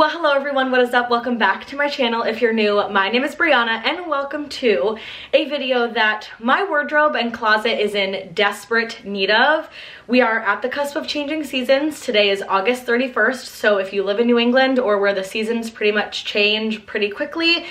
Well, hello everyone, what is up? Welcome back to my channel. If you're new, my name is Brianna and welcome to a video that my wardrobe and closet is in desperate need of. We are at the cusp of changing seasons. Today is August 31st, so if you live in New England or where the seasons pretty much change pretty quickly,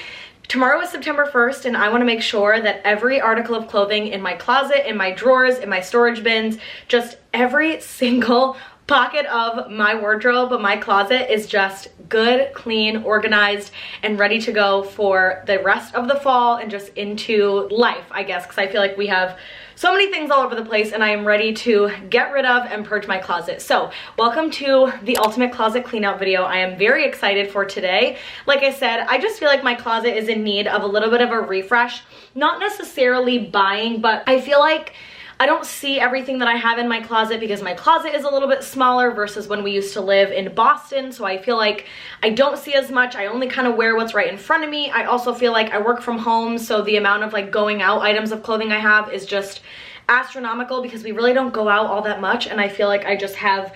tomorrow is September 1st and I want to make sure that every article of clothing in my closet, in my drawers, in my storage bins, just every single pocket of my wardrobe, my closet is just good, clean, organized, and ready to go for the rest of the fall and just into life, I guess, because I feel like we have so many things all over the place and I am ready to get rid of and purge my closet. So welcome to the ultimate closet clean out video. I am very excited for today. Like I said, I just feel like my closet is in need of a little bit of a refresh. Not necessarily buying, but I feel like I don't see everything that I have in my closet because my closet is a little bit smaller versus when we used to live in Boston. So I feel like I don't see as much. I only kind of wear what's right in front of me. I also feel like I work from home, so the amount of like going out items of clothing I have is just astronomical because we really don't go out all that much, and I feel like I just have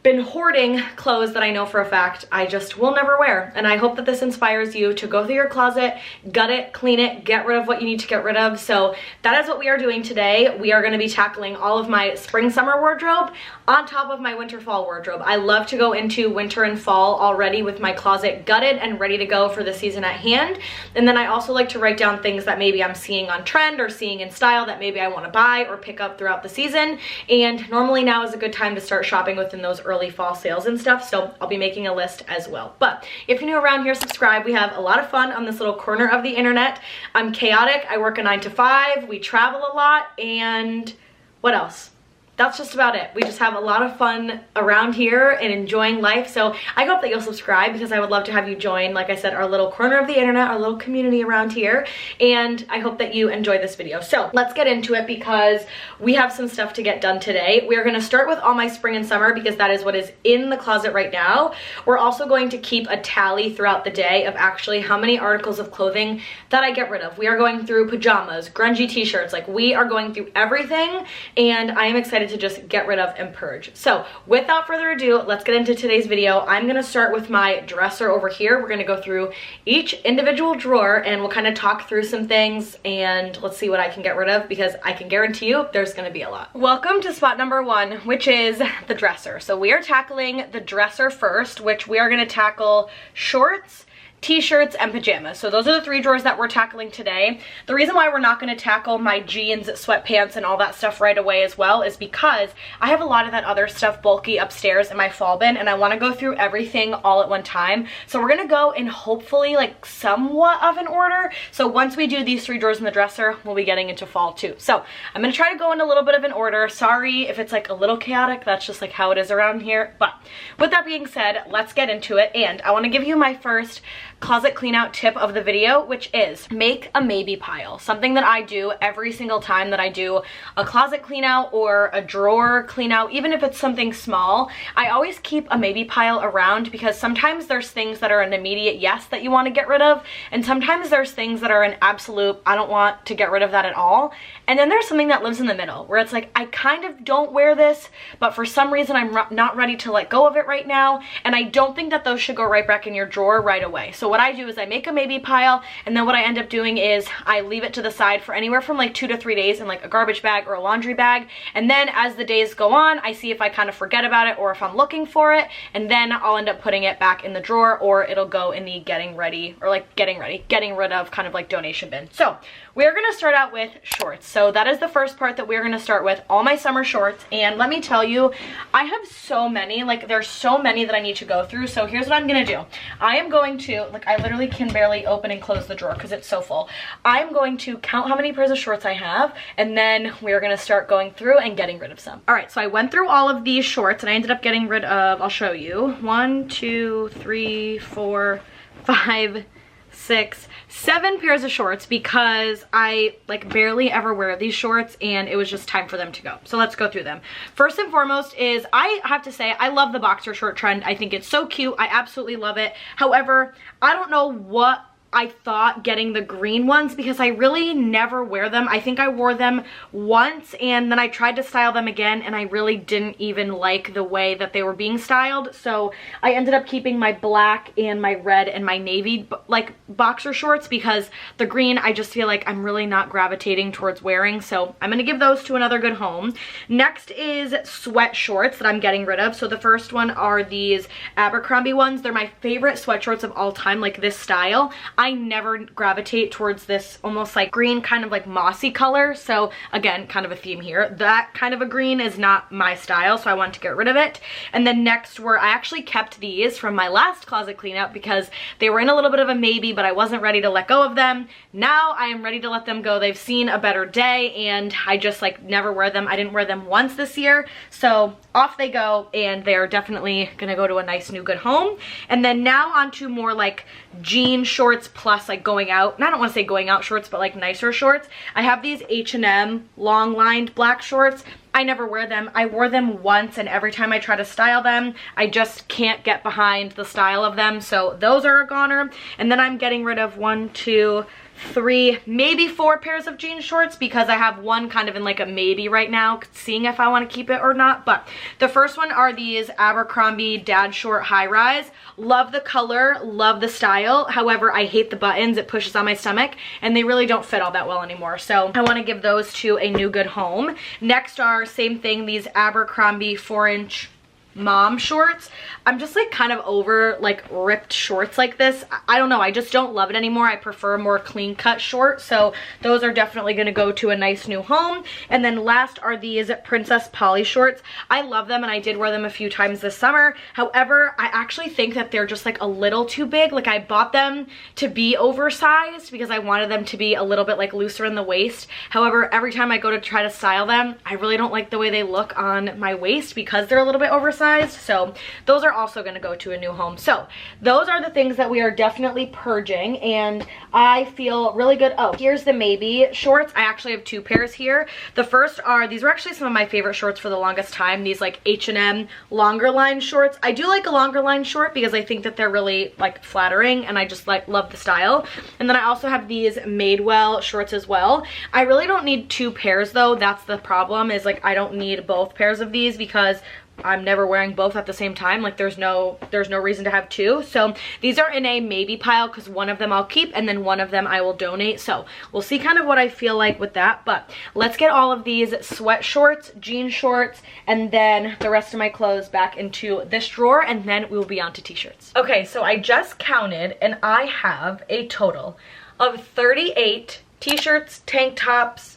been hoarding clothes that I know for a fact I just will never wear. And I hope that this inspires you to go through your closet, gut it, clean it, get rid of what you need to get rid of. So that is what we are doing today. We are going to be tackling all of my spring summer wardrobe on top of my winter fall wardrobe. I love to go into winter and fall already with my closet gutted and ready to go for the season at hand. And then I also like to write down things that maybe I'm seeing on trend or seeing in style that maybe I want to buy or pick up throughout the season. And normally now is a good time to start shopping within those early fall sales and stuff, so I'll be making a list as well. But if you're new around here, subscribe. We have a lot of fun on this little corner of the internet. I'm chaotic. I work a 9 to 5. We travel a lot, and what else? That's just about it. We just have a lot of fun around here and enjoying life. So I hope that you'll subscribe because I would love to have you join, like I said, our little corner of the internet, our little community around here. And I hope that you enjoy this video. So let's get into it because we have some stuff to get done today. We are going to start with all my spring and summer because that is what is in the closet right now. We're also going to keep a tally throughout the day of actually how many articles of clothing that I get rid of. We are going through pajamas, grungy t-shirts, like we are going through everything, and I am excited to just get rid of and purge. So without further ado, let's get into today's video. I'm going to start with my dresser over here. We're going to go through each individual drawer and we'll kind of talk through some things and let's see what I can get rid of because I can guarantee you there's going to be a lot. Welcome to spot number one, which is the dresser. So we are tackling the dresser first, which we are going to tackle shorts, t-shirts, and pajamas. So those are the three drawers that we're tackling today. The reason why we're not going to tackle my jeans, sweatpants, and all that stuff right away as well is because I have a lot of that other stuff bulky upstairs in my fall bin and I want to go through everything all at one time. So we're going to go in hopefully like somewhat of an order. So once we do these three drawers in the dresser, we'll be getting into fall too. So I'm going to try to go in a little bit of an order. Sorry if it's like a little chaotic. That's just like how it is around here. But with that being said, let's get into it. And I want to give you my first closet clean out tip of the video, which is make a maybe pile. Something that I do every single time that I do a closet clean out or a drawer clean out, even if it's something small, I always keep a maybe pile around because sometimes there's things that are an immediate yes that you want to get rid of, and sometimes there's things that are an absolute I don't want to get rid of that at all. And then there's something that lives in the middle where it's like I kind of don't wear this, but for some reason I'm not ready to let go of it right now, and I don't think that those should go right back in your drawer right away. So what I do is I make a maybe pile, and then what I end up doing is I leave it to the side for anywhere from like 2 to 3 days in like a garbage bag or a laundry bag, and then as the days go on, I see if I kind of forget about it or if I'm looking for it, and then I'll end up putting it back in the drawer, or it'll go in the getting rid of kind of like donation bin. So we're going to start out with shorts. So that is the first part that we're going to start with, all my summer shorts. And let me tell you, I have so many, like there's so many that I need to go through. So here's what I'm going to do. I am going to, like I literally can barely open and close the drawer because it's so full. I'm going to count how many pairs of shorts I have, and then we're going to start going through and getting rid of some. All right, so I went through all of these shorts and I ended up getting rid of, I'll show you, 1, 2, 3, 4, 5, 6, 7 pairs of shorts because I like barely ever wear these shorts and it was just time for them to go. So let's go through them. First and foremost is, I have to say, I love the boxer short trend. I think it's so cute. I absolutely love it. However, I don't know what I thought getting the green ones because I really never wear them. I think I wore them once and then I tried to style them again and I really didn't even like the way that they were being styled. So I ended up keeping my black and my red and my navy like boxer shorts because the green I just feel like I'm really not gravitating towards wearing. So I'm going to give those to another good home. Next is sweat shorts that I'm getting rid of. So the first one are these Abercrombie ones. They're my favorite sweat shorts of all time, like this style. I never gravitate towards this almost like green kind of like mossy color. So again, kind of a theme here. That kind of a green is not my style, so I wanted to get rid of it. And then next were, I actually kept these from my last closet cleanup because they were in a little bit of a maybe, but I wasn't ready to let go of them. Now I am ready to let them go. They've seen a better day and I just like never wear them. I didn't wear them once this year. So off they go and they're definitely gonna go to a nice new good home. And then now onto more like jean shorts plus like going out, and I don't want to say going out shorts, but like nicer shorts. I have these H&M long lined black shorts. I never wear them. I wore them once and every time I try to style them, I just can't get behind the style of them. So those are a goner. And then I'm getting rid of 1, 2, 3, maybe 4 pairs of jean shorts because I have one kind of in like a maybe right now, seeing if I want to keep it or not. But the first one are these Abercrombie dad short high rise. Love the color, love the style. However, I hate the buttons. It pushes on my stomach and they really don't fit all that well anymore. So I want to give those to a new good home. Next are same thing, these Abercrombie 4-inch mom shorts. I'm just like kind of over like ripped shorts like this. I don't know, I just don't love it anymore. I prefer more clean cut short. So those are definitely going to go to a nice new home. And then last are these Princess Polly shorts. I love them and I did wear them a few times this summer. However, I actually think that they're just like a little too big. Like I bought them to be oversized because I wanted them to be a little bit like looser in the waist. However, every time I go to try to style them, I really don't like the way they look on my waist because they're a little bit oversized. So those are also going to go to a new home. So those are the things that we are definitely purging and I feel really good. Oh, here's the maybe shorts. I actually have 2 pairs here. The first are, these were actually some of my favorite shorts for the longest time. These like H&M longer line shorts. I do like a longer line short because I think that they're really like flattering and I just like love the style. And then I also have these Madewell shorts as well. I really don't need 2 pairs though. That's the problem, is like I don't need both pairs of these because I'm never wearing both at the same time. Like there's no reason to have 2. So these are in a maybe pile because one of them I'll keep and then one of them I will donate. So we'll see kind of what I feel like with that. But let's get all of these sweat shorts, jean shorts, and then the rest of my clothes back into this drawer and then we'll be on to t-shirts. Okay, so I just counted and I have a total of 38 t-shirts, tank tops,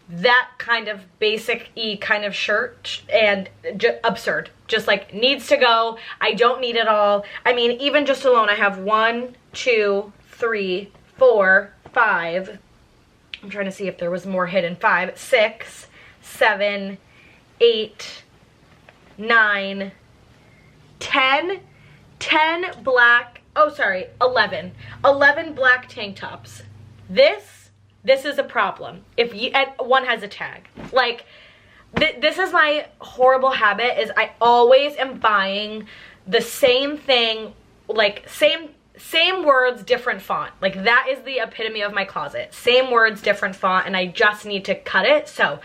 that kind of basic-y kind of shirt, and absurd. Just like needs to go. I don't need it all. I mean, even just alone, I have 1, 2, 3, 4, 5. I'm trying to see if there was more hidden. 5, 6, 7, 8, 9, 10 black, oh sorry, 11 black tank tops. This is a problem. If one has a tag. Like, this is my horrible habit, is I always am buying the same thing, like same words, different font. Like that is the epitome of my closet. Same words, different font, and I just need to cut it. So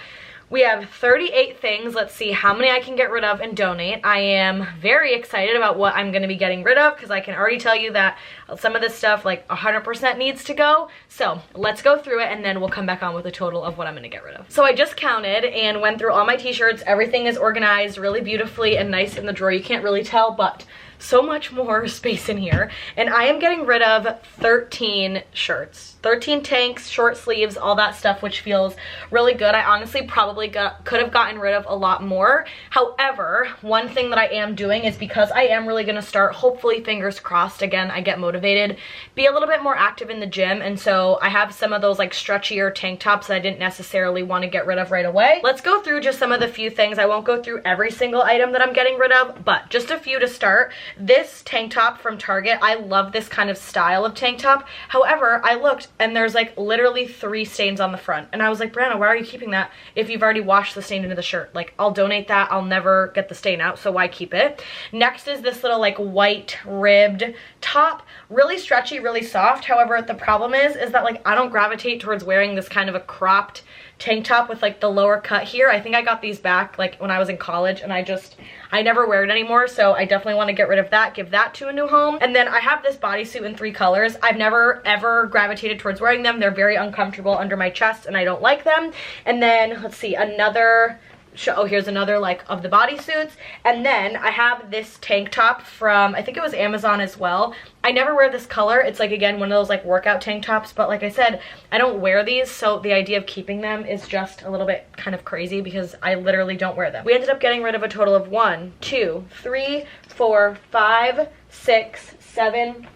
we have 38 things. Let's see how many I can get rid of and donate. I am very excited about what I'm going to be getting rid of because I can already tell you that some of this stuff like 100% needs to go. So let's go through it and then we'll come back on with a total of what I'm going to get rid of. So I just counted and went through all my t-shirts. Everything is organized really beautifully and nice in the drawer. You can't really tell, but so much more space in here. And I am getting rid of 13 shirts, 13 tanks, short sleeves, all that stuff, which feels really good. I honestly probably could have gotten rid of a lot more. However, one thing that I am doing is, because I am really gonna start, hopefully fingers crossed, again, I get motivated, be a little bit more active in the gym. And so I have some of those like stretchier tank tops that I didn't necessarily want to get rid of right away. Let's go through just some of the few things. I won't go through every single item that I'm getting rid of, but just a few to start. this tank top from Target, I love this kind of style of tank top. However, I looked and there's like literally 3 stains on the front. And I was like, Brianna, why are you keeping that if you've already washed the stain into the shirt? Like, I'll donate that. I'll never get the stain out, so why keep it? Next is this little like white ribbed top. Really stretchy, really soft. However, the problem is that like I don't gravitate towards wearing this kind of a cropped tank top with like the lower cut here. I think I got these back like when I was in college, and I never wear it anymore, so I definitely want to get rid of that, give that to a new home. And then I have this bodysuit in 3 colors. I've never ever gravitated towards wearing them. They're very uncomfortable under my chest and I don't like them. And then let's see, oh, here's another like of the bodysuits. And then I have this tank top from, I think it was Amazon as well. I never wear this color. It's like, again, one of those like workout tank tops, but like I said, I don't wear these, so the idea of keeping them is just a little bit kind of crazy because I literally don't wear them. We ended up getting rid of a total of 1, 2, 3, 4, 5, 6, 7,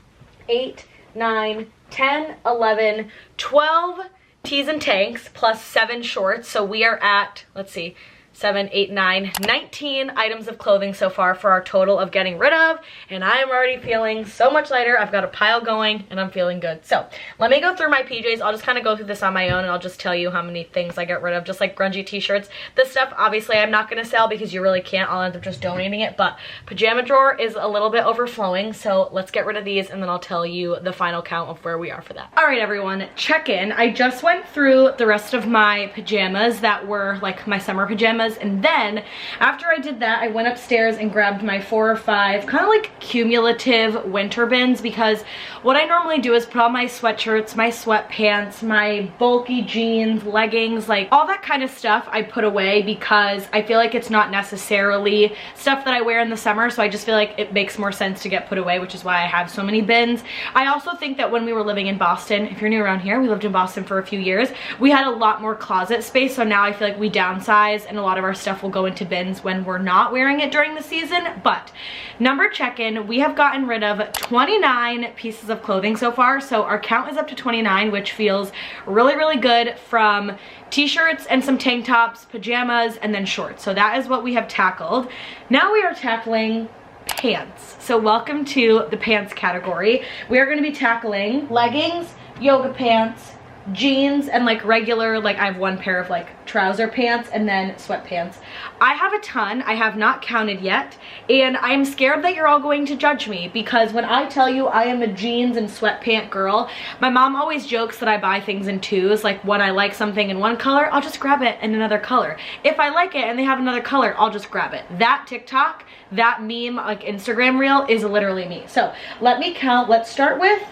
8, 9, 10, 11, 12 tees and tanks plus 7 shorts. So we are at, let's see, 7, 8, 9, 19 items of clothing so far for our total of getting rid of, and I am already feeling so much lighter. I've got a pile going and I'm feeling good. So let me go through my PJs. I'll just kind of go through this on my own and I'll just tell you how many things I get rid of, just like grungy t-shirts. This stuff obviously I'm not going to sell because you really can't. I'll end up just donating it, but pajama drawer is a little bit overflowing, so let's get rid of these and then I'll tell you the final count of where we are for that. All right, everyone, check in. I just went through the rest of my pajamas that were like my summer pajamas. And then after I did that, I went upstairs and grabbed my 4 or 5 kind of like cumulative winter bins, because what I normally do is put all my sweatshirts, my sweatpants, my bulky jeans, leggings, like all that kind of stuff I put away because I feel like it's not necessarily stuff that I wear in the summer, so I just feel like it makes more sense to get put away, which is why I have so many bins. I also think that when we were living in Boston, if you're new around here, we lived in Boston for a few years, we had a lot more closet space, so now I feel like we downsize and a lot of our stuff will go into bins when we're not wearing it during the season. But number check-in, we have gotten rid of 29 pieces of clothing so far, so our count is up to 29, which feels really, really good, from t-shirts and some tank tops, pajamas, and then shorts. So that is what we have tackled. Now we are tackling pants. So welcome to the pants category. We are going to be tackling leggings, yoga pants, jeans, and like regular, like I have 1 pair of like trouser pants and then sweatpants. I have a ton. I have not counted yet, and I'm scared that you're all going to judge me, because when I tell you I am a jeans and sweatpant girl, my mom always jokes that I buy things in 2s. Like when I like something in 1 color, I'll just grab it in another color. If I like it and they have another color, I'll just grab it. That TikTok, that meme, like Instagram reel is literally me. So let me count. Let's start with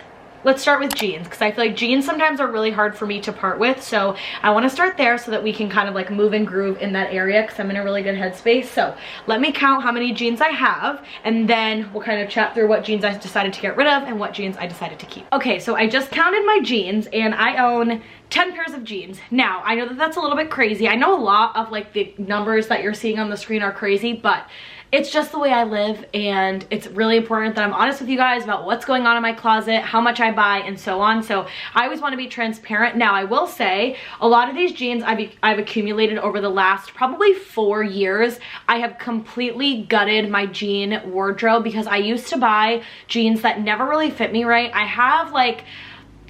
jeans, because I feel like jeans sometimes are really hard for me to part with, so I want to start there so that we can kind of like move and groove in that area, because I'm in a really good headspace. So let me count how many jeans I have, and then we'll kind of chat through what jeans I decided to get rid of and what jeans I decided to keep. Okay, so I just counted my jeans and I own 10 pairs of jeans. Now, I know that that's a little bit crazy. I know a lot of like the numbers that you're seeing on the screen are crazy, but it's just the way I live, and it's really important that I'm honest with you guys about what's going on in my closet, how much I buy, and so on. So I always want to be transparent. Now, I will say a lot of these jeans I've accumulated over the last probably 4 years. I have completely gutted my jean wardrobe because I used to buy jeans that never really fit me right. I have like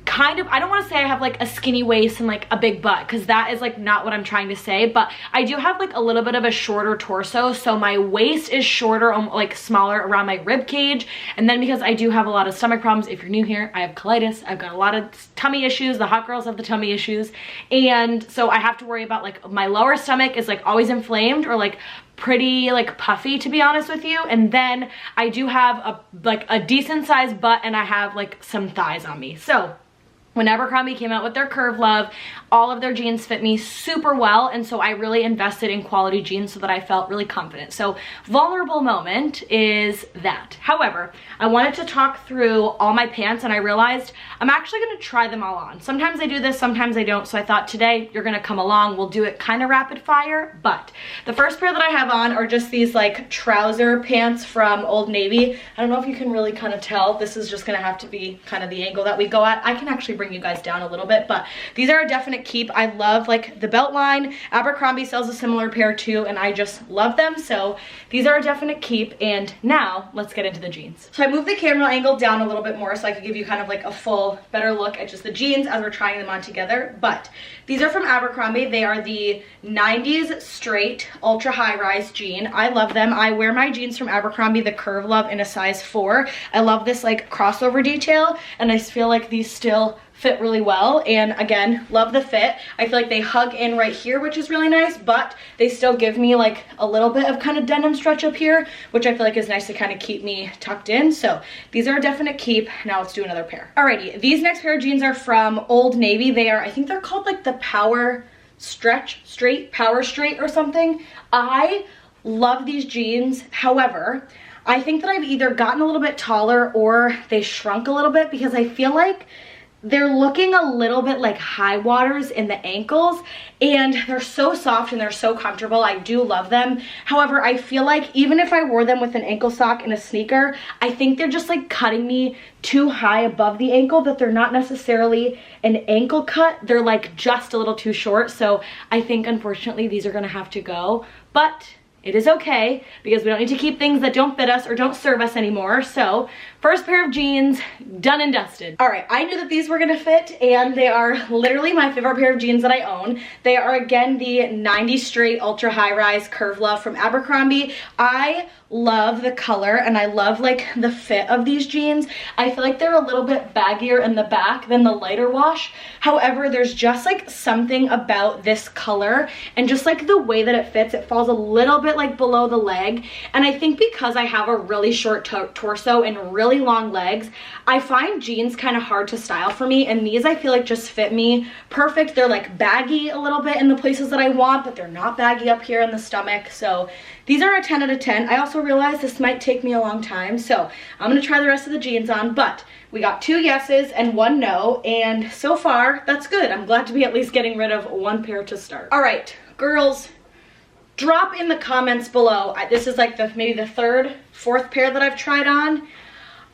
kind of, I don't want to say I have like a skinny waist and like a big butt, because that is like not what I'm trying to say, but I do have like a little bit of a shorter torso, so my waist is shorter, like smaller around my rib cage. And then because I do have a lot of stomach problems, if you're new here, I have colitis, I've got a lot of tummy issues, the hot girls have the tummy issues, and so I have to worry about like my lower stomach is like always inflamed or like pretty like puffy, to be honest with you. And then I do have a decent sized butt, and I have like some thighs on me. So when Abercrombie came out with their Curve Love, all of their jeans fit me super well, and so I really invested in quality jeans so that I felt really confident. So vulnerable moment is that. However, I wanted to talk through all my pants, and I realized I'm actually going to try them all on. Sometimes I do this, sometimes I don't, so I thought today you're going to come along, we'll do it kind of rapid fire. But the first pair that I have on are just these like trouser pants from Old Navy. I don't know if you can really kind of tell. This is just going to have to be kind of the angle that we go at. I can actually bring you guys down a little bit, but these are a definite keep. I love like the belt line. Abercrombie sells a similar pair too, and I just love them. So these are a definite keep. And now let's get into the jeans. So I moved the camera angle down a little bit more so I could give you kind of like a full, better look at just the jeans as we're trying them on together. But these are from Abercrombie. They are the 90s straight ultra high rise jean. I love them. I wear my jeans from Abercrombie, the Curve Love, in a size 4. I love this like crossover detail, and I feel like these still fit really well. And again, love the fit. I feel like they hug in right here, which is really nice, but they still give me like a little bit of kind of denim stretch up here, which I feel like is nice to kind of keep me tucked in. So these are a definite keep. Now let's do another pair. Alrighty, these next pair of jeans are from Old Navy. They are, I think they're called like the Power Straight or something. I love these jeans. However, I think that I've either gotten a little bit taller or they shrunk a little bit, because I feel like they're looking a little bit like high waters in the ankles, and they're so soft and they're so comfortable. I do love them. However, I feel like even if I wore them with an ankle sock and a sneaker, I think they're just like cutting me too high above the ankle, that they're not necessarily an ankle cut. They're like just a little too short. So I think unfortunately these are gonna have to go, but it is okay, because we don't need to keep things that don't fit us or don't serve us anymore. So first pair of jeans, done and dusted. All right, I knew that these were gonna fit, and they are literally my favorite pair of jeans that I own. They are again the 90 straight ultra high rise Curve Love from Abercrombie. I love the color and I love like the fit of these jeans. I feel like they're a little bit baggier in the back than the lighter wash. However, there's just like something about this color and just like the way that it fits. It falls a little bit like below the leg, and I think because I have a really short torso and really long legs, I find jeans kind of hard to style for me, and these I feel like just fit me perfect. They're like baggy a little bit in the places that I want, but they're not baggy up here in the stomach. So these are a 10 out of 10. I also realized this might take me a long time, so I'm gonna try the rest of the jeans on, but we got 2 yeses and 1 no, and so far that's good. I'm glad to be at least getting rid of 1 pair to start. All right, girls, drop in the comments below. This is like maybe the 3rd, 4th pair that I've tried on.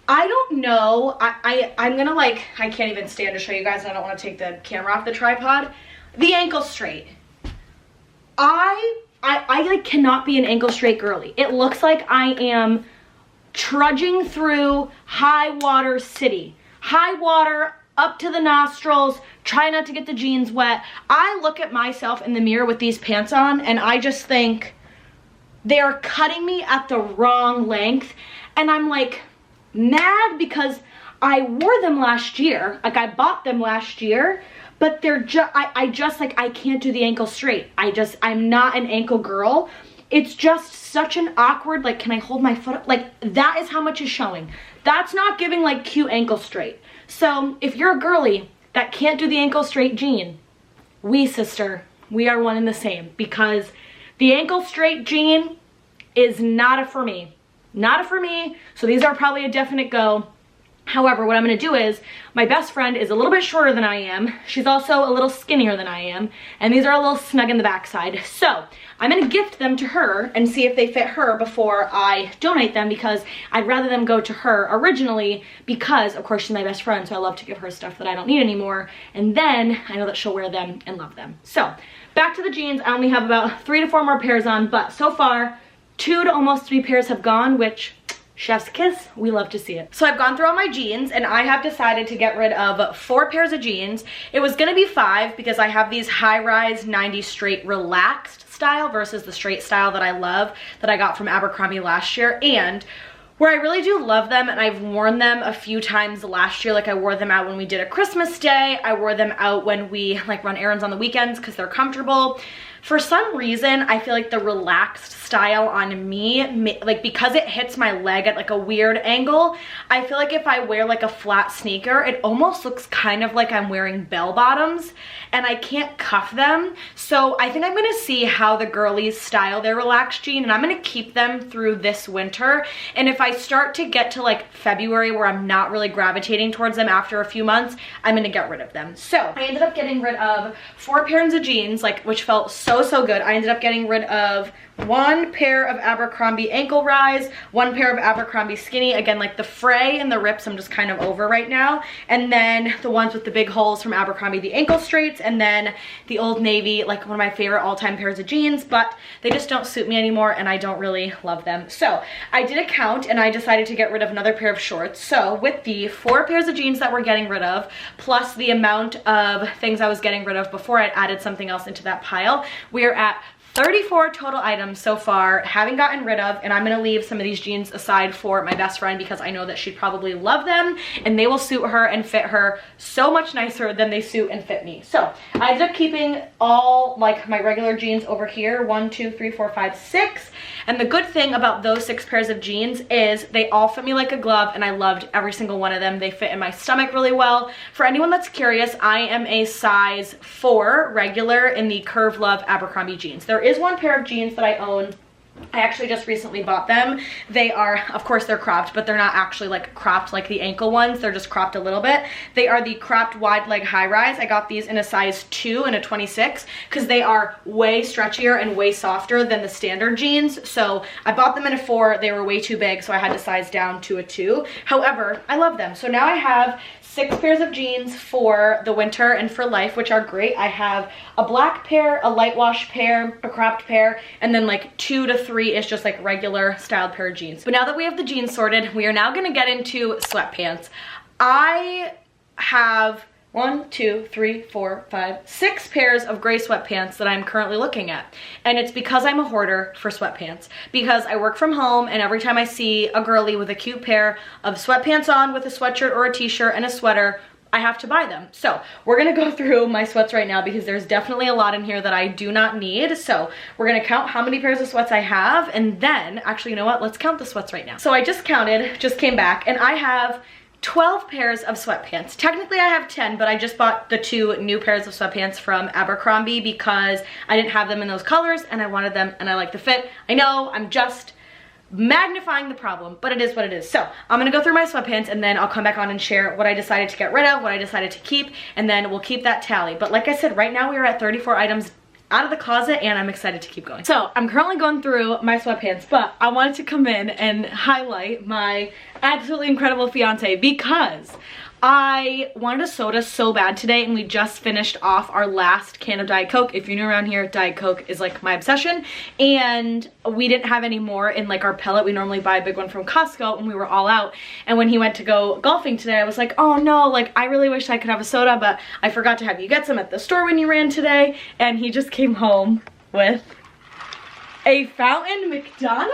I don't know. I'm gonna like, I can't even stand to show you guys. I don't want to take the camera off the tripod. The ankle straight. I like cannot be an ankle straight girly. It looks like I am trudging through high water city. High water up to the nostrils, try not to get the jeans wet. I look at myself in the mirror with these pants on and I just think they are cutting me at the wrong length, and I'm like mad because I wore them last year. Like I bought them last year, but they're just, I just like, I can't do the ankle straight. I'm not an ankle girl. It's just such an awkward, like, can I hold my foot up? Like, that is how much is showing. That's not giving like cute ankle straight. So if you're a girly that can't do the ankle straight jean, sister, we are one and the same, because the ankle straight jean is not a for me. Not a for me. So these are probably a definite go. However, what I'm gonna do is, my best friend is a little bit shorter than I am. She's also a little skinnier than I am, and these are a little snug in the backside. So I'm gonna gift them to her and see if they fit her before I donate them, because I'd rather them go to her originally, because of course she's my best friend, so I love to give her stuff that I don't need anymore, and then I know that she'll wear them and love them. So back to the jeans. I only have about 3 to 4 more pairs on, but so far 2 to almost 3 pairs have gone, which, chef's kiss, we love to see it. So I've gone through all my jeans and I have decided to get rid of 4 pairs of jeans. It was gonna be 5 because I have these high-rise 90 straight relaxed style versus the straight style that I love, that I got from Abercrombie last year, and where I really do love them, and I've worn them a few times last year. Like I wore them out when we did a Christmas day. I wore them out when we like run errands on the weekends because they're comfortable. For some reason, I feel like the relaxed style on me, like because it hits my leg at like a weird angle, I feel like if I wear like a flat sneaker, it almost looks kind of like I'm wearing bell bottoms, and I can't cuff them. So I think I'm gonna see how the girlies style their relaxed jean, and I'm gonna keep them through this winter. And if I start to get to like February where I'm not really gravitating towards them after a few months, I'm gonna get rid of them. So I ended up getting rid of 4 pairs of jeans, like, which felt so good. I ended up getting rid of one pair of Abercrombie ankle rise, one pair of Abercrombie skinny, again like the fray and the rips I'm just kind of over right now, and then the ones with the big holes from Abercrombie, the ankle straights, and then the Old Navy, like one of my favorite all-time pairs of jeans, but they just don't suit me anymore and I don't really love them. So I did a count and I decided to get rid of another pair of shorts. So with the 4 pairs of jeans that we're getting rid of, plus the amount of things I was getting rid of before I added something else into that pile, we're at 34 total items so far, having gotten rid of, and I'm gonna leave some of these jeans aside for my best friend because I know that she'd probably love them and they will suit her and fit her so much nicer than they suit and fit me. So I ended up keeping all like my regular jeans over here, 1, 2, 3, 4, 5, 6. And the good thing about those 6 pairs of jeans is they all fit me like a glove and I loved every single one of them. They fit in my stomach really well. For anyone that's curious, I am a size 4 regular in the Curve Love Abercrombie jeans. There is one pair of jeans that I own. I actually just recently bought them. They are, of course they're cropped, but they're not actually like cropped like the ankle ones. They're just cropped a little bit. They are the cropped wide leg high rise. I got these in a size 2 and a 26 because they are way stretchier and way softer than the standard jeans. So I bought them in a 4. They were way too big, so I had to size down to a 2. However, I love them. So now I have 6 pairs of jeans for the winter and for life, which are great. I have a black pair, a light wash pair, a cropped pair, and then like 2 to 3 is just like regular styled pair of jeans. But now that we have the jeans sorted, we are now gonna get into sweatpants. I have 1, 2, 3, 4, 5, 6 pairs of gray sweatpants that I'm currently looking at. And it's because I'm a hoarder for sweatpants. Because I work from home and every time I see a girly with a cute pair of sweatpants on with a sweatshirt or a t-shirt and a sweater, I have to buy them. So we're gonna go through my sweats right now because there's definitely a lot in here that I do not need. So we're gonna count how many pairs of sweats I have, and then, actually, you know what? Let's count the sweats right now. So I just counted, just came back, and I have 12 pairs of sweatpants. Technically I have 10, but I just bought the 2 new pairs of sweatpants from Abercrombie because I didn't have them in those colors and I wanted them and I like the fit. I know, I'm just magnifying the problem, but it is what it is. So I'm gonna go through my sweatpants and then I'll come back on and share what I decided to get rid of, what I decided to keep, and then we'll keep that tally. But like I said, right now we are at 34 items out of the closet and I'm excited to keep going. So I'm currently going through my sweatpants, but I wanted to come in and highlight my absolutely incredible fiance because I wanted a soda so bad today and we just finished off our last can of Diet Coke. If you're new around here, Diet Coke is like my obsession, and we didn't have any more in like our pellet. We normally buy a big one from Costco and we were all out, and when he went to go golfing today I was like, oh no, like I really wish I could have a soda, but I forgot to have you get some at the store when you ran today. And he just came home with a fountain McDonald's.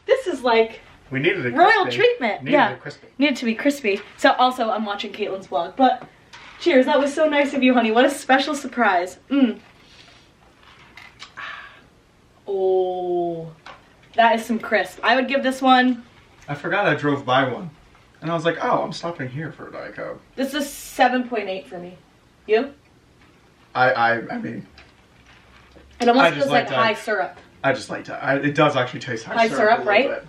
This is like we needed a royal treatment. Needed Needed to be crispy. So also I'm watching Caitlin's vlog, but cheers, that was so nice of you, honey. What a special surprise. Oh, that is some crisp. I would give this one. I forgot I drove by one. And I was like, oh, I'm stopping here for a Diet Coke. This is 7.8 for me. You? I mean. It almost feels like high syrup. I just like to. It does actually taste high syrup, right? Bit.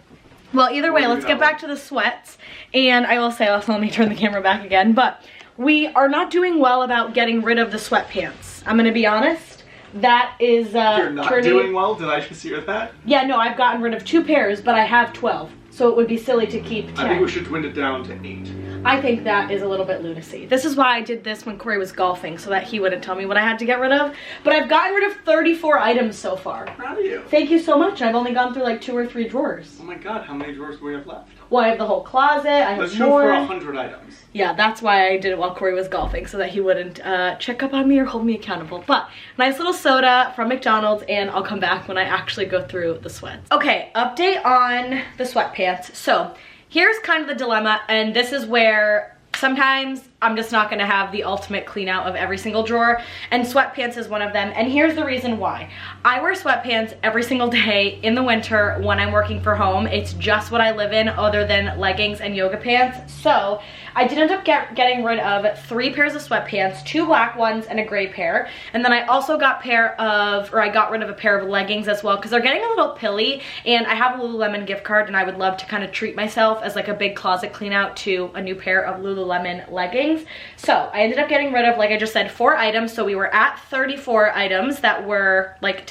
Well, either way, let's get back to the sweats. And I will say, also, let me turn the camera back again, but we are not doing well about getting rid of the sweatpants. I'm gonna be honest. That is You're not doing well? Did I just hear that? Yeah, no, I've gotten rid of 2 pairs, but I have 12. So it would be silly to keep 10. I think we should dwindle it down to 8. I think that is a little bit lunacy. This is why I did this when Corey was golfing, so that he wouldn't tell me what I had to get rid of. But I've gotten rid of 34 items so far. Proud of you. Thank you so much. I've only gone through like 2 or 3 drawers. Oh my god, how many drawers do we have left? Well, I have the whole closet. I have Let's more. shoot for 100 items. Yeah, that's why I did it while Corey was golfing, so that he wouldn't check up on me or hold me accountable. But nice little soda from McDonald's, and I'll come back when I actually go through the sweats. Okay, update on the sweatpants. So here's kind of the dilemma, and this is where sometimes I'm just not gonna have the ultimate clean out of every single drawer, and sweatpants is one of them. And here's the reason why. I wear sweatpants every single day in the winter when I'm working from home. It's just what I live in, other than leggings and yoga pants. So I did end up getting rid of 3 pairs of sweatpants, 2 black ones and a gray pair. And then I also got I got rid of a pair of leggings as well, because they're getting a little pilly, and I have a Lululemon gift card and I would love to kind of treat myself as like a big closet clean out to a new pair of Lululemon leggings. leggings. So I ended up getting rid of, like I just said, 4 items. So we were at 34 items that were like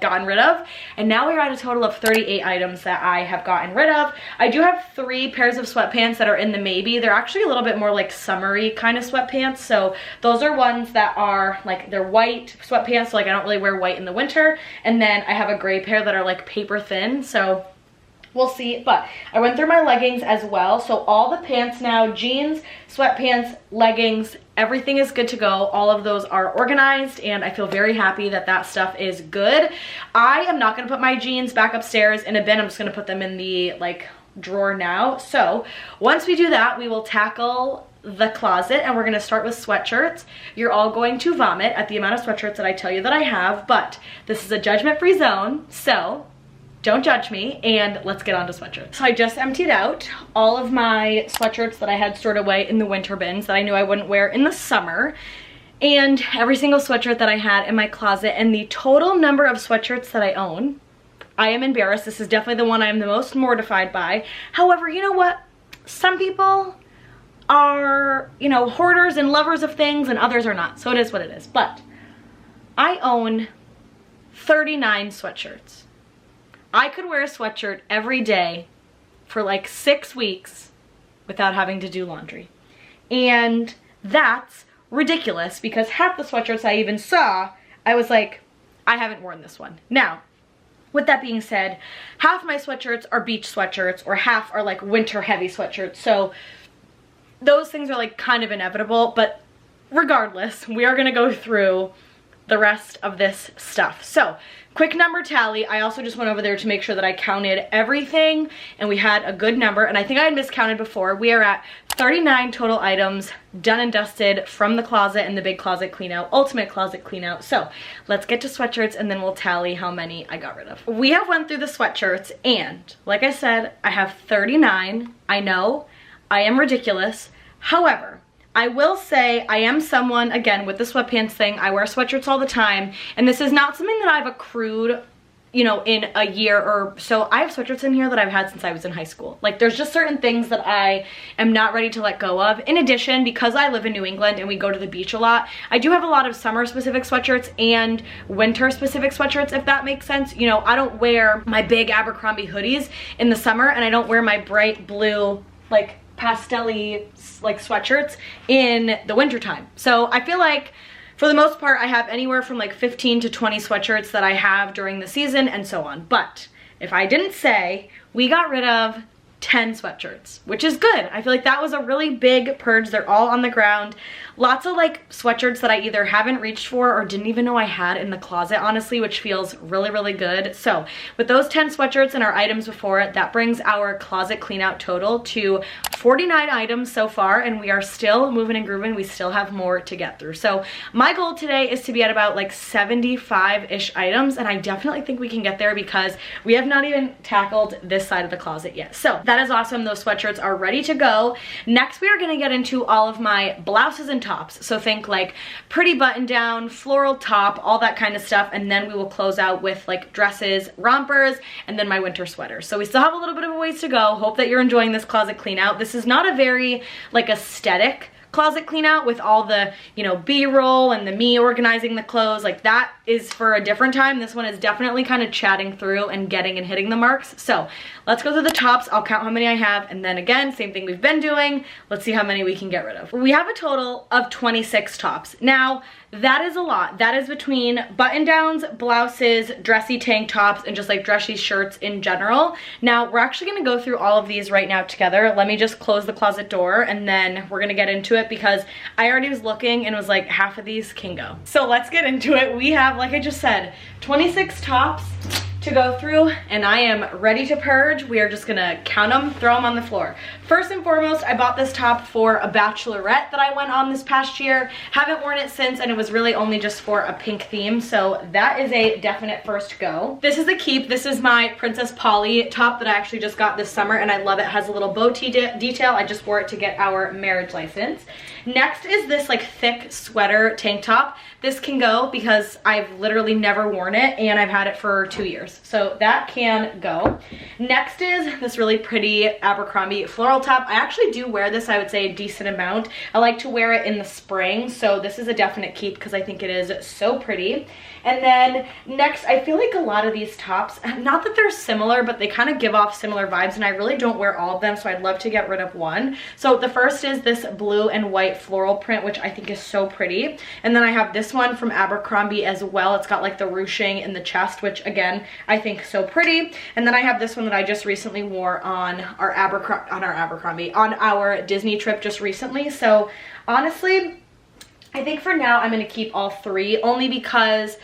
gotten rid of. And now we're at a total of 38 items that I have gotten rid of. I do have 3 pairs of sweatpants that are in the maybe. They're actually a little bit more like summery kind of sweatpants. So those are ones that are like, they're white sweatpants. So like I don't really wear white in the winter. And then I have a gray pair that are like paper thin. So we'll see. But I went through my leggings as well. So all the pants now, jeans, sweatpants, leggings, everything is good to go. All of those are organized and I feel very happy that that stuff is good. I am not going to put my jeans back upstairs in a bin. I'm just going to put them in the like drawer now. So once we do that, we will tackle the closet and we're going to start with sweatshirts. You're all going to vomit at the amount of sweatshirts that I tell you that I have, but this is a judgment-free zone. So don't judge me, and let's get on to sweatshirts. So I just emptied out all of my sweatshirts that I had stored away in the winter bins that I knew I wouldn't wear in the summer, and every single sweatshirt that I had in my closet, and the total number of sweatshirts that I own, I am embarrassed. This is definitely the one I am the most mortified by. However, you know what? Some people are, you know, hoarders and lovers of things, and others are not. So it is what it is. But I own 39 sweatshirts. I could wear a sweatshirt every day for like 6 weeks without having to do laundry. And that's ridiculous because half the sweatshirts I even saw, I was like, I haven't worn this one. Now, with that being said, half my sweatshirts are beach sweatshirts or half are like winter heavy sweatshirts. So those things are like kind of inevitable, but regardless, we are gonna go through the rest of this stuff. So quick number tally. I also just went over there to make sure that I counted everything and we had a good number, and I think I had miscounted before. We are at 39 total items done and dusted from the closet and the big closet clean out, ultimate closet clean out. So let's get to sweatshirts and then we'll tally how many I got rid of. We have went through the sweatshirts and like I said, I have 39. I know I am ridiculous. However, I will say I am someone, again, with the sweatpants thing, I wear sweatshirts all the time, and this is not something that I've accrued, you know, in a year or so. I have sweatshirts in here that I've had since I was in high school. Like, there's just certain things that I am not ready to let go of. In addition, because I live in New England and we go to the beach a lot, I do have a lot of summer-specific sweatshirts and winter-specific sweatshirts, if that makes sense. You know, I don't wear my big Abercrombie hoodies in the summer, and I don't wear my bright blue, like, pastel-y like sweatshirts in the wintertime. So I feel like for the most part I have anywhere from like 15 to 20 sweatshirts that I have during the season and so on. But if I didn't say, we got rid of 10 sweatshirts, which is good. I feel like that was a really big purge. They're all on the ground. Lots of like sweatshirts that I either haven't reached for or didn't even know I had in the closet, honestly, which feels really, really good. So with those 10 sweatshirts and our items before it, that brings our closet clean out total to 49 items so far, and we are still moving and grooving. We still have more to get through. So my goal today is to be at about like 75-ish items, and I definitely think we can get there because we have not even tackled this side of the closet yet. So that is awesome. Those sweatshirts are ready to go. Next, we are gonna get into all of my blouses and tops. So think like pretty button down, floral top, all that kind of stuff, and then we will close out with like dresses, rompers, and then my winter sweaters. So we still have a little bit of a ways to go. Hope that you're enjoying this closet clean out. This is not a very like aesthetic closet clean out with all the, you know, B-roll and the me organizing the clothes. Like that is for a different time. This one is definitely kind of chatting through and getting and hitting the marks. So let's go through the tops. I'll count how many I have, and then again, same thing we've been doing. Let's see how many we can get rid of. We have a total of 26 tops. Now, that is a lot. That is between button downs, blouses, dressy tank tops, and just like dressy shirts in general. Now, we're actually gonna go through all of these right now together. Let me just close the closet door and then we're gonna get into it because I already was looking and was like, half of these can go. So let's get into it. We have, like I just said, 26 tops to go through, and I am ready to purge. We are just gonna count them, throw them on the floor. First and foremost, I bought this top for a bachelorette that I went on this past year. Haven't worn it since, and it was really only just for a pink theme, so that is a definite first go. This is a keep. This is my Princess Polly top that I actually just got this summer, and I love it. It has a little bow detail. I just wore it to get our marriage license. Next is this like thick sweater tank top. This can go because I've literally never worn it and I've had it for 2 years. So that can go. Next is this really pretty Abercrombie floral floral top. I actually do wear this, I would say, a decent amount. I like to wear it in the spring, so this is a definite keep because I think it is so pretty. And then next, I feel like a lot of these tops, not that they're similar, but they kind of give off similar vibes, and I really don't wear all of them, so I'd love to get rid of one. So the first is this blue and white floral print, which I think is so pretty. And then I have this one from Abercrombie as well. It's got like the ruching in the chest, which again, I think so pretty. And then I have this one that I just recently wore on our Disney trip just recently. So honestly, I think for now I'm going to keep all three, only because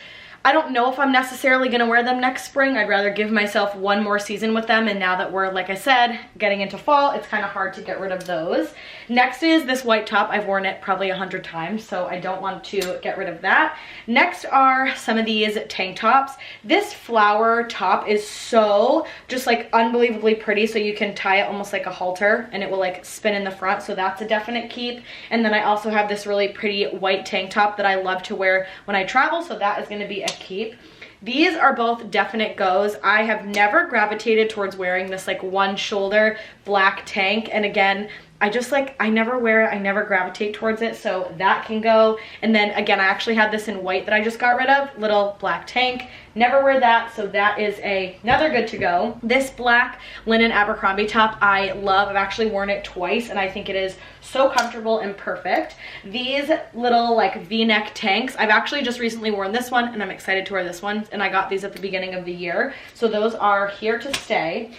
I don't know if I'm necessarily going to wear them next spring. I'd rather give myself one more season with them, and now that we're, like I said, getting into fall, it's kind of hard to get rid of those. Next is this white top. I've worn it probably 100 times, so I don't want to get rid of that. Next are some of these tank tops. This flower top is so just like unbelievably pretty, so you can tie it almost like a halter and it will like spin in the front, so that's a definite keep. And then I also have this really pretty white tank top that I love to wear when I travel, so that is going to be a keep. These are both definite goes. I have never gravitated towards wearing this like one shoulder black tank, and again, I never wear it, I never gravitate towards it, so that can go. And then again, I actually had this in white that I just got rid of, little black tank, never wear that, so that is another good to go. This black linen Abercrombie top I love. I've actually worn it twice and I think it is so comfortable and perfect. These little like v-neck tanks, I've actually just recently worn this one and I'm excited to wear this one, and I got these at the beginning of the year, so those are here to stay.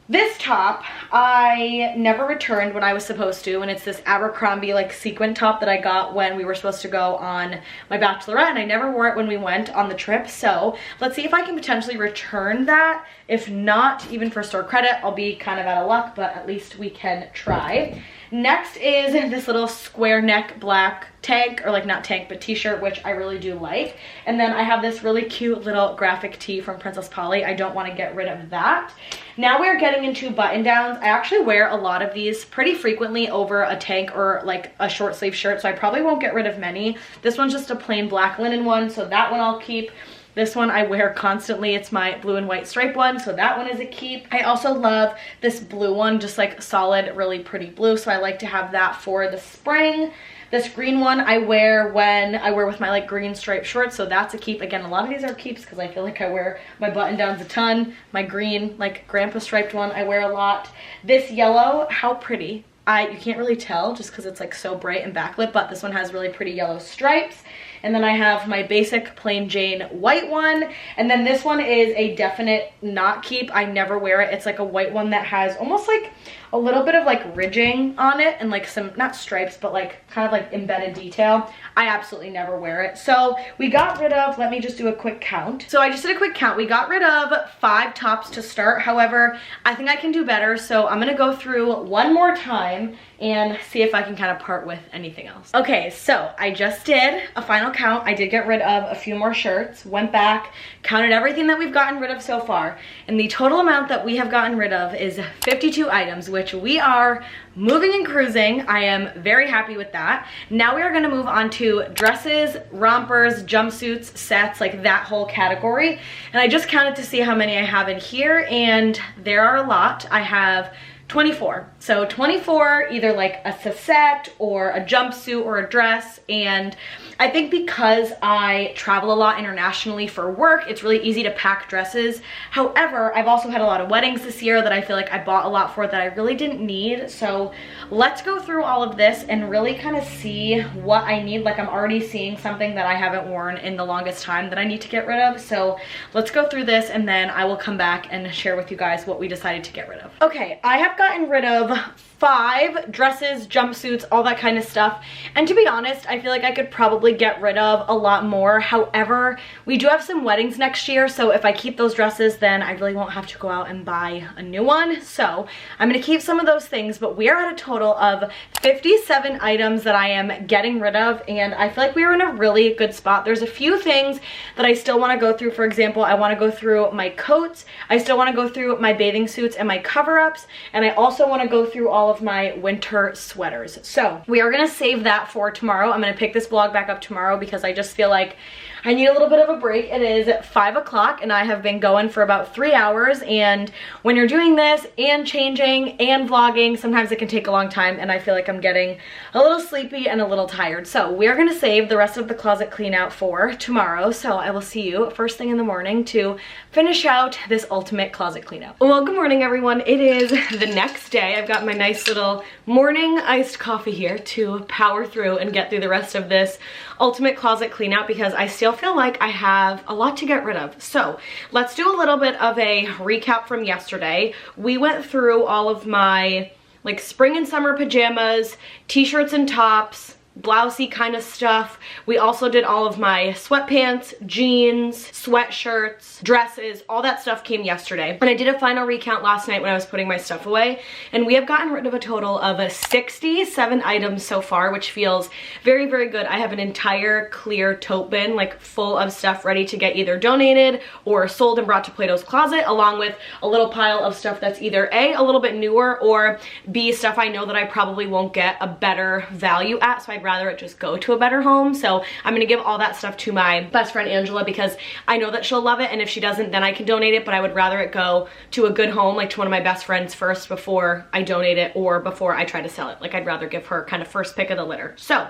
This top I never returned when I was supposed to, and it's this Abercrombie like sequin top that I got when we were supposed to go on my bachelorette, and I never wore it when we went on the trip, so let's see if I can potentially return that. If not, even for store credit, I'll be kind of out of luck, but at least we can try. Next is this little square neck black tank, or like not tank but t-shirt, which I really do like. And then I have this really cute little graphic tee from Princess Polly. I don't want to get rid of that. Now we're getting into button downs. I actually wear a lot of these pretty frequently over a tank or like a short sleeve shirt, so I probably won't get rid of many. This one's just a plain black linen one, so that one I'll keep. This one I wear constantly. It's my blue and white stripe one, so that one is a keep. I also love this blue one, just like solid, really pretty blue, so I like to have that for the spring. This green one I wear when I wear with my like green striped shorts, so that's a keep. Again, a lot of these are keeps because I feel like I wear my button downs a ton. My green like grandpa striped one I wear a lot. This yellow, how pretty. You can't really tell just because it's like so bright and backlit, but this one has really pretty yellow stripes. And then I have my basic plain Jane white one. And then this one is a definite not keep. I never wear it. It's like a white one that has almost like a little bit of like ridging on it and like some, not stripes, but like kind of like embedded detail. I absolutely never wear it. So we got rid of, let me just do a quick count. So I just did a quick count. We got rid of 5 tops to start. However, I think I can do better. So I'm gonna go through one more time and see if I can kind of part with anything else. Okay, so I just did a final count. I did get rid of a few more shirts, went back, counted everything that we've gotten rid of so far, and the total amount that we have gotten rid of is 52 items, which we are moving and cruising. I am very happy with that. Now we are gonna move on to dresses, rompers, jumpsuits, sets, like that whole category. And I just counted to see how many I have in here, and there are a lot. I have 24. So 24, either like a set or a jumpsuit or a dress. And I think because I travel a lot internationally for work, it's really easy to pack dresses. However, I've also had a lot of weddings this year that I feel like I bought a lot for that I really didn't need. So let's go through all of this and really kind of see what I need. Like I'm already seeing something that I haven't worn in the longest time that I need to get rid of. So let's go through this and then I will come back and share with you guys what we decided to get rid of. Okay, I have gotten rid of 5 dresses, jumpsuits, all that kind of stuff. And to be honest, I feel like I could probably get rid of a lot more. However, we do have some weddings next year, so if I keep those dresses, then I really won't have to go out and buy a new one. So I'm gonna keep some of those things, but we are at a total of 57 items that I am getting rid of, and I feel like we are in a really good spot. There's a few things that I still wanna go through. For example, I wanna go through my coats, I still wanna go through my bathing suits and my cover-ups, and I also wanna go through all all of my winter sweaters. So we are gonna save that for tomorrow. I'm gonna pick this vlog back up tomorrow because I just feel like I need a little bit of a break. It is 5 o'clock and I have been going for about 3 hours, and when you're doing this and changing and vlogging, sometimes it can take a long time and I feel like I'm getting a little sleepy and a little tired. So we are gonna save the rest of the closet clean out for tomorrow. So I will see you first thing in the morning to finish out this ultimate closet clean out. Well, good morning everyone. It is the next day. I've got my nice little morning iced coffee here to power through and get through the rest of this ultimate closet clean out because I still feel like I have a lot to get rid of. So let's do a little bit of a recap from yesterday. We went through all of my like spring and summer pajamas, t-shirts and tops, blousey kind of stuff. We also did all of my sweatpants, jeans, sweatshirts, dresses, all that stuff came yesterday. And I did a final recount last night when I was putting my stuff away, and we have gotten rid of a total of 67 items so far, which feels very, very good. I have an entire clear tote bin like full of stuff ready to get either donated or sold and brought to Plato's Closet, along with a little pile of stuff that's either a little bit newer, or B, stuff I know that I probably won't get a better value at, so I'd rather it just go to a better home. So I'm gonna give all that stuff to my best friend Angela because I know that she'll love it, and if she doesn't, then I can donate it, but I would rather it go to a good home, like to one of my best friends first before I donate it or before I try to sell it. Like I'd rather give her kind of first pick of the litter. So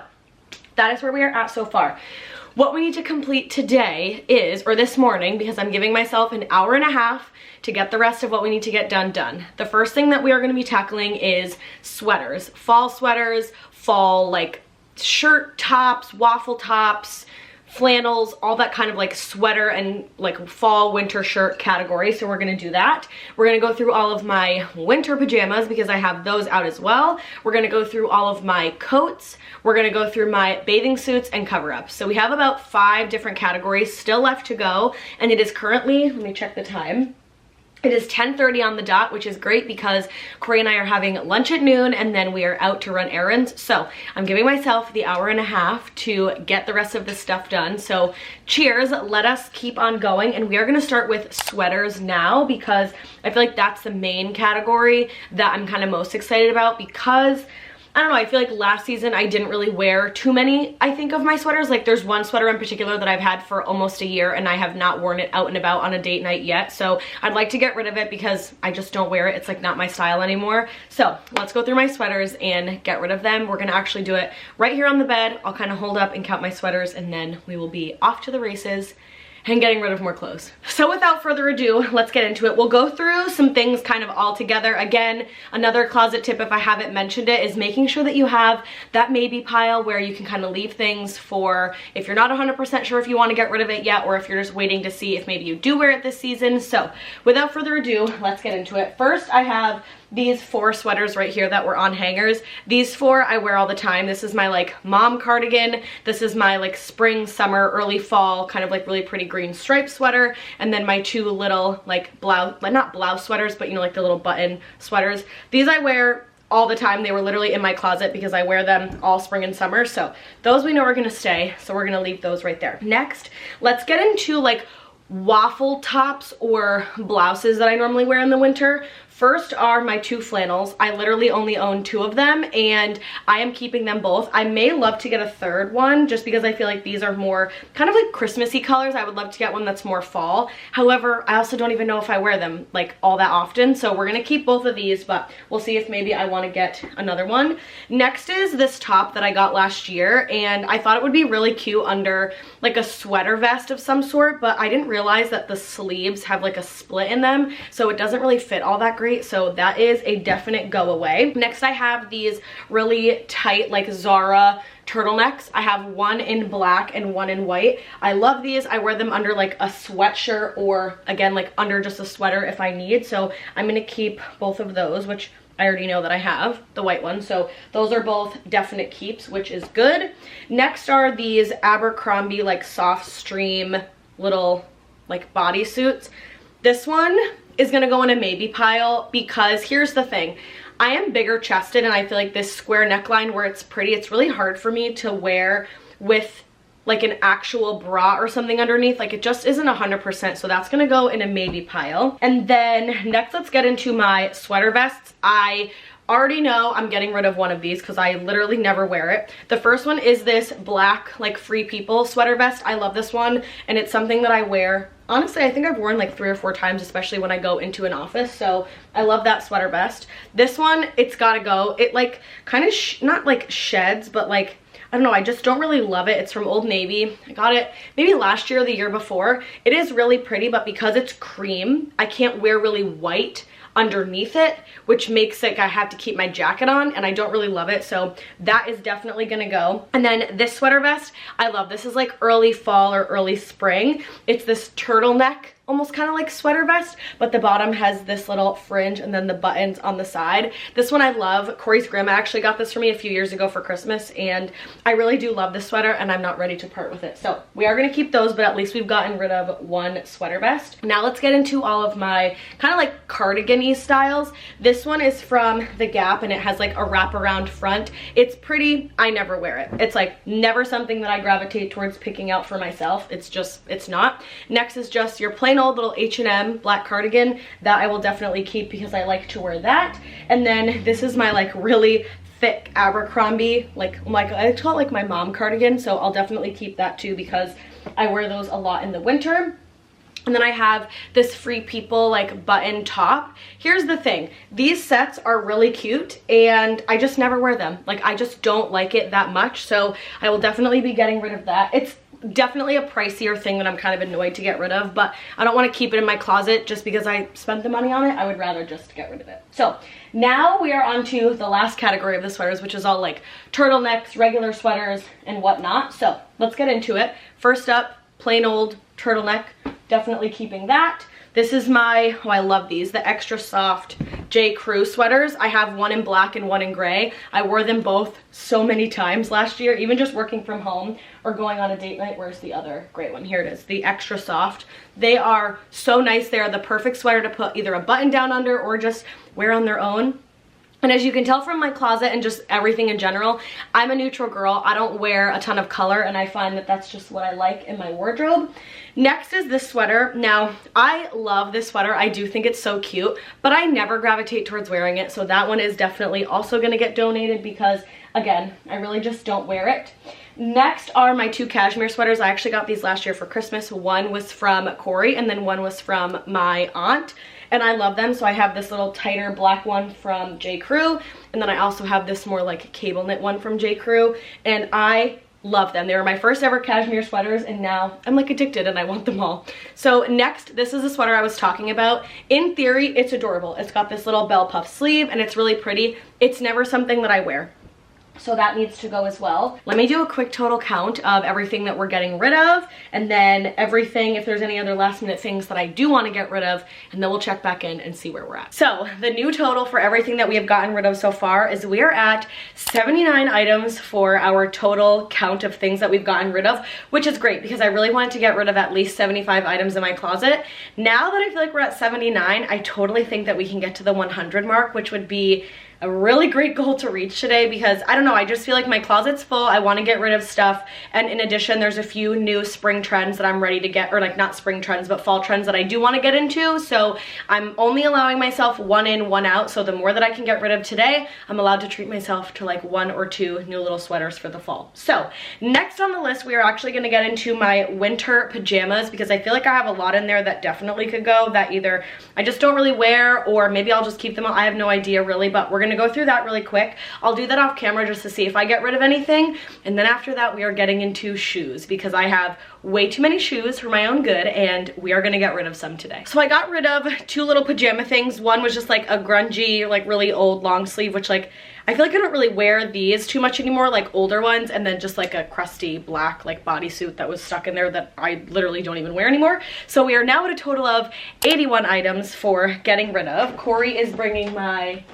that is where we are at so far. What we need to complete today is, or this morning, because I'm giving myself an hour and a half to get the rest of what we need to get done. The first thing that we are going to be tackling is sweaters. Fall sweaters, fall like shirt tops, waffle tops, flannels, all that kind of like sweater and like fall winter shirt category. So we're gonna do that. We're gonna go through all of my winter pajamas because I have those out as well. We're gonna go through all of my coats. We're gonna go through my bathing suits and cover-ups. So we have about 5 different categories still left to go, and it is currently, let me check the time. It is 10:30 on the dot, which is great because Corey and I are having lunch at noon and then we are out to run errands. So I'm giving myself the hour and a half to get the rest of this stuff done. So cheers, let us keep on going. And we are gonna start with sweaters now because I feel like that's the main category that I'm kind of most excited about because I don't know, I feel like last season I didn't really wear too many, I think, of my sweaters. Like there's one sweater in particular that I've had for almost a year and I have not worn it out and about on a date night yet. So I'd like to get rid of it because I just don't wear it. It's like not my style anymore. So let's go through my sweaters and get rid of them. We're gonna actually do it right here on the bed. I'll kind of hold up and count my sweaters and then we will be off to the races and getting rid of more clothes. So without further ado, let's get into it. We'll go through some things kind of all together. Again, another closet tip, if I haven't mentioned it, is making sure that you have that maybe pile where you can kind of leave things for if you're not 100% sure if you want to get rid of it yet, or if you're just waiting to see if maybe you do wear it this season. So without further ado, let's get into it. First, I have these 4 sweaters right here that were on hangers. These 4 I wear all the time. This is my like mom cardigan. This is my like spring, summer, early fall, kind of like really pretty green striped sweater. And then my 2 little like blouse, not blouse sweaters, but you know, like the little button sweaters. These I wear all the time. They were literally in my closet because I wear them all spring and summer. So those we know are gonna stay. So we're gonna leave those right there. Next, let's get into like waffle tops or blouses that I normally wear in the winter. First are my 2 flannels. I literally only own 2 of them and I am keeping them both. I may love to get a 3rd one just because I feel like these are more kind of like Christmassy colors. I would love to get one that's more fall. However, I also don't even know if I wear them like all that often. So we're gonna keep both of these, but we'll see if maybe I wanna get another one. Next is this top that I got last year and I thought it would be really cute under like a sweater vest of some sort, but I didn't realize that the sleeves have like a split in them. So it doesn't really fit all that great. So that is a definite go away. Next, I have these really tight like Zara turtlenecks. I have one in black and one in white. I love these. I wear them under like a sweatshirt or again like under just a sweater if I need. So I'm gonna keep both of those, which I already know that I have the white one. So those are both definite keeps, which is good. Next are these Abercrombie like soft stream little like bodysuits. This one is gonna go in a maybe pile because here's the thing. I am bigger chested and I feel like this square neckline where it's pretty, it's really hard for me to wear with like an actual bra or something underneath. Like it just isn't 100%, so that's gonna go in a maybe pile. And then next, let's get into my sweater vests. I already know I'm getting rid of one of these because I literally never wear it. The first one is this black, like, Free People sweater vest. I love this one, and it's something that I wear. Honestly, I think I've worn like 3 or 4 times, especially when I go into an office. So I love that sweater vest. This one, it's gotta go. It like kind of, not like sheds, but like, I don't know, I just don't really love it. It's from Old Navy. I got it maybe last year or the year before. It is really pretty, but because it's cream, I can't wear really white underneath it, which makes it I have to keep my jacket on, and I don't really love it, so that is definitely gonna go. And then this sweater vest, I love. This is like early fall or early spring. It's this turtleneck, almost kind of like sweater vest, but the bottom has this little fringe and then the buttons on the side. This one I love. Corey's grandma actually got this for me a few years ago for Christmas, and I really do love this sweater, and I'm not ready to part with it. So we are gonna keep those, but at least we've gotten rid of one sweater vest. Now let's get into all of my kind of like cardigan-y styles. This one is from The Gap, and it has like a wraparound front. It's pretty. I never wear it. It's like never something that I gravitate towards picking out for myself. It's just, it's not. Next is just your plain old little H&M black cardigan that I will definitely keep because I like to wear that. And then this is my like really thick Abercrombie, like I call it like my mom cardigan, so I'll definitely keep that too because I wear those a lot in the winter. And then I have this Free People like button top. Here's the thing, these sets are really cute and I just never wear them. Like, I just don't like it that much, so I will definitely be getting rid of that. It's definitely a pricier thing that I'm kind of annoyed to get rid of, but I don't want to keep it in my closet just because I spent the money on it. I would rather just get rid of it. So now we are on to the last category of the sweaters, which is all like turtlenecks, regular sweaters, and whatnot. So let's get into it. First up, plain old turtleneck, definitely keeping that. This is my, oh, I love these, the extra soft J. Crew sweaters. I have one in black and one in gray. I wore them both so many times last year, even just working from home or going on a date night. Where's the other great one? Here it is, the extra soft. They are so nice. They are the perfect sweater to put either a button down under or just wear on their own. And as you can tell from my closet and just everything in general, I'm a neutral girl. I don't wear a ton of color, and I find that that's just what I like in my wardrobe. Next is this sweater. Now, I love this sweater. I do think it's so cute, but I never gravitate towards wearing it, so that one is definitely also gonna get donated because, again, I really just don't wear it. Next are my 2 cashmere sweaters. I actually got these last year for Christmas. One was from Corey, and then one was from my aunt. And I love them, so I have this little tighter black one from J. Crew, and then I also have this more like cable knit one from J. Crew, and I love them. They were my first ever cashmere sweaters, and now I'm like addicted and I want them all. So next, this is the sweater I was talking about. In theory, it's adorable. It's got this little bell puff sleeve, and it's really pretty. It's never something that I wear, so that needs to go as well. Let me do a quick total count of everything that we're getting rid of, and then everything, if there's any other last minute things that I do want to get rid of, and then we'll check back in and see where we're at. So the new total for everything that we have gotten rid of so far is we are at 79 items for our total count of things that we've gotten rid of, which is great because I really wanted to get rid of at least 75 items in my closet. Now that I feel like we're at 79, I totally think that we can get to the 100 mark, which would be a really great goal to reach today because I don't know, I just feel like my closet's full. I want to get rid of stuff, and in addition there's a few new spring trends that I'm ready to get, or like not spring trends but fall trends that I do want to get into, so I'm only allowing myself 1 in, 1 out. So the more that I can get rid of today, I'm allowed to treat myself to like 1 or 2 new little sweaters for the fall. So next on the list, we are actually going to get into my winter pajamas because I feel like I have a lot in there that definitely could go, that either I just don't really wear, or maybe I'll just keep them. I have no idea really, but we're gonna go through that really quick. I'll do that off camera just to see if I get rid of anything, and then after that we are getting into shoes because I have way too many shoes for my own good, and we are gonna get rid of some today. So I got rid of 2 little pajama things. One was just like a grungy, like really old long sleeve, which like I feel like I don't really wear these too much anymore, like older ones, and then just like a crusty black like bodysuit that was stuck in there that I literally don't even wear anymore. So we are now at a total of 81 items for getting rid of. Corey is bringing my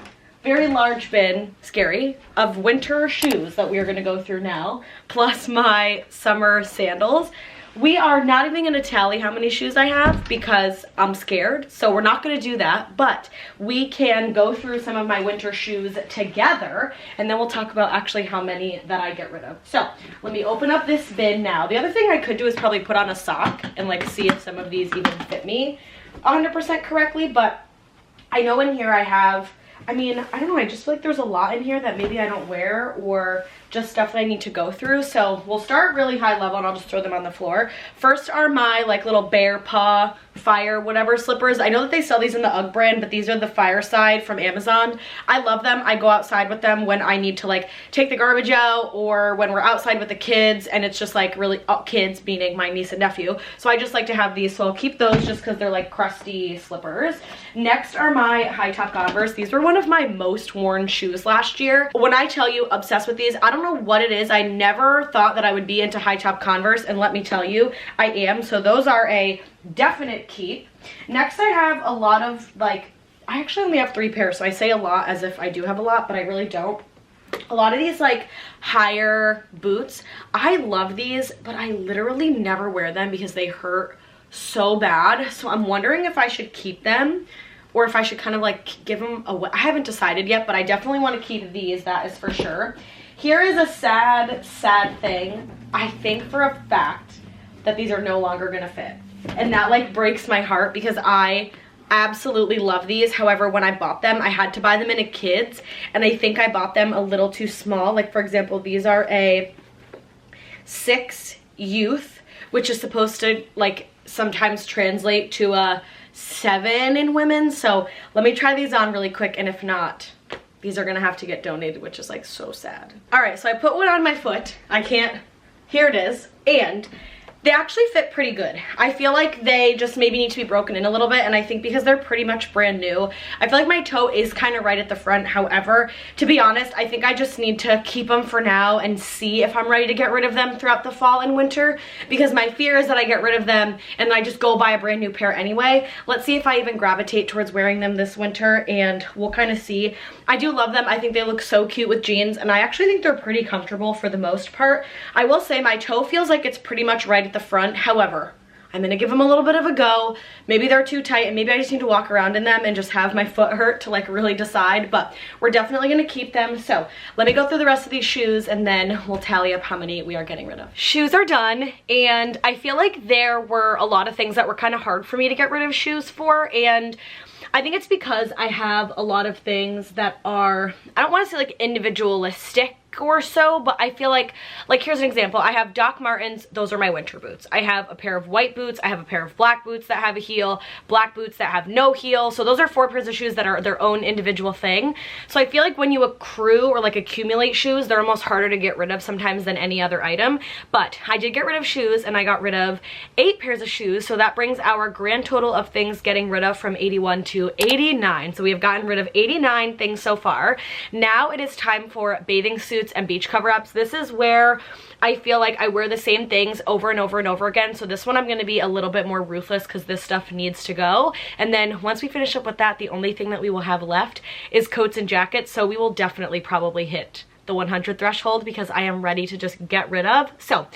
very large bin, scary, of winter shoes that we are gonna go through now, plus my summer sandals. We are not even gonna tally how many shoes I have because I'm scared, so we're not gonna do that, but we can go through some of my winter shoes together, and then we'll talk about actually how many that I get rid of. So let me open up this bin now. The other thing I could do is probably put on a sock and like see if some of these even fit me 100% correctly, but I know in here I have I mean, I don't know, I just feel like there's a lot in here that maybe I don't wear or just stuff that I need to go through. So we'll start really high level and I'll just throw them on the floor. First are my like little bear paw fire whatever slippers. I know that they sell these in the UGG brand, but these are the Fireside from Amazon. I love them. I go outside with them when I need to like take the garbage out or when we're outside with the kids and it's just like really kids, meaning my niece and nephew. So I just like to have these, so I'll keep those just because they're like crusty slippers. Next are my high top Converse. These were one of my most worn shoes last year. When I tell you obsessed with these, I don't know what it is. I never thought that I would be into high top Converse, and let me tell you, I am. So those are a definite keep. Next I have a lot of like, I actually only have 3 pairs, so I say a lot as if I do have a lot, but I really don't. A lot of these like higher boots. I love these, but I literally never wear them because they hurt so bad. So I'm wondering if I should keep them or if I should kind of like give them away. I haven't decided yet, but I definitely want to keep these, that is for sure. Here is a sad thing. I think for a fact that these are no longer gonna fit. And that like breaks my heart because I absolutely love these. However, when I bought them, I had to buy them in a kids, and I think I bought them a little too small. Like for example, these are a 6 youth, which is supposed to like sometimes translate to a 7 in women. So let me try these on really quick, and if not, these are gonna have to get donated, which is like so sad. All right, so I put one on my foot. I can't, here it is, and they actually fit pretty good. I feel like they just maybe need to be broken in a little bit, and I think because they're pretty much brand new, I feel like my toe is kind of right at the front. However, to be honest, I think I just need to keep them for now and see if I'm ready to get rid of them throughout the fall and winter, because my fear is that I get rid of them and I just go buy a brand new pair anyway. Let's see if I even gravitate towards wearing them this winter, and we'll kind of see. I do love them. I think they look so cute with jeans, and I actually think they're pretty comfortable for the most part. I will say my toe feels like it's pretty much right at the front. However, I'm gonna give them a little bit of a go. Maybe they're too tight and maybe I just need to walk around in them and just have my foot hurt to like really decide, but we're definitely gonna keep them. So let me go through the rest of these shoes and then we'll tally up how many we are getting rid of. Shoes are done, and I feel like there were a lot of things that were kind of hard for me to get rid of shoes for, and I think it's because I have a lot of things that are, I don't want to say like individualistic or so, but I feel like here's an example. I have Doc Martens, those are my winter boots. I have a pair of white boots, I have a pair of black boots that have a heel, black boots that have no heel. So those are 4 pairs of shoes that are their own individual thing. So I feel like when you accrue or like accumulate shoes, they're almost harder to get rid of sometimes than any other item. But I did get rid of shoes, and I got rid of 8 pairs of shoes. So that brings our grand total of things getting rid of from 81 to 89. So we have gotten rid of 89 things so far. Now it is time for bathing suits and beach cover-ups. This is where I feel like I wear the same things over and over and over again. So this one I'm going to be a little bit more ruthless because this stuff needs to go. And then once we finish up with that, the only thing that we will have left is coats and jackets. So we will definitely probably hit the 100 threshold because I am ready to just get rid of. So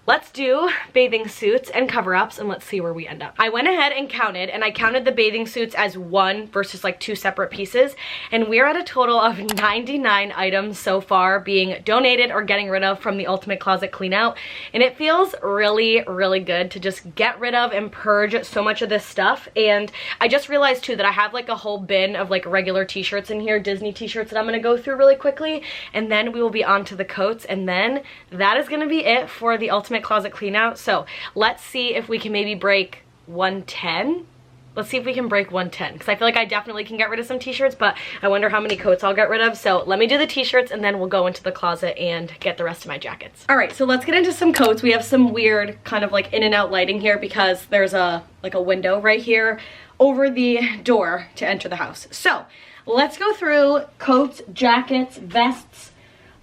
let's do bathing suits and cover-ups and let's see where we end up. I went ahead and counted, and I counted the bathing suits as one versus like 2 separate pieces, and we're at a total of 99 items so far being donated or getting rid of from the Ultimate Closet Clean Out, and it feels really, really good to just get rid of and purge so much of this stuff. And I just realized too that I have like a whole bin of like regular t-shirts in here, Disney t-shirts, that I'm gonna go through really quickly, and then we will be on to the coats, and then that is gonna be it for the Ultimate Closet Clean Out. So let's see if we can maybe break 110. Let's see if we can break 110, because I feel like I definitely can get rid of some t-shirts, but I wonder how many coats I'll get rid of. So let me do the t-shirts and then we'll go into the closet and get the rest of my jackets. All right, so let's get into some coats. We have some weird kind of like in and out lighting here because there's a window right here over the door to enter the house. So let's go through coats, jackets, vests,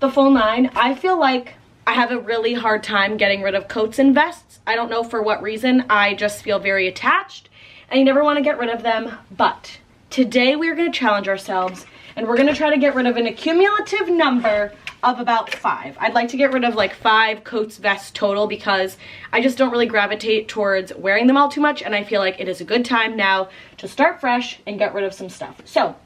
the full 9. I feel like I have a really hard time getting rid of coats and vests. I don't know for what reason. I just feel very attached and you never want to get rid of them. But today we're going to challenge ourselves and we're going to try to get rid of an accumulative number of about 5. I'd like to get rid of like 5 coats, vests total because I just don't really gravitate towards wearing them all too much, and I feel like it is a good time now to start fresh and get rid of some stuff. So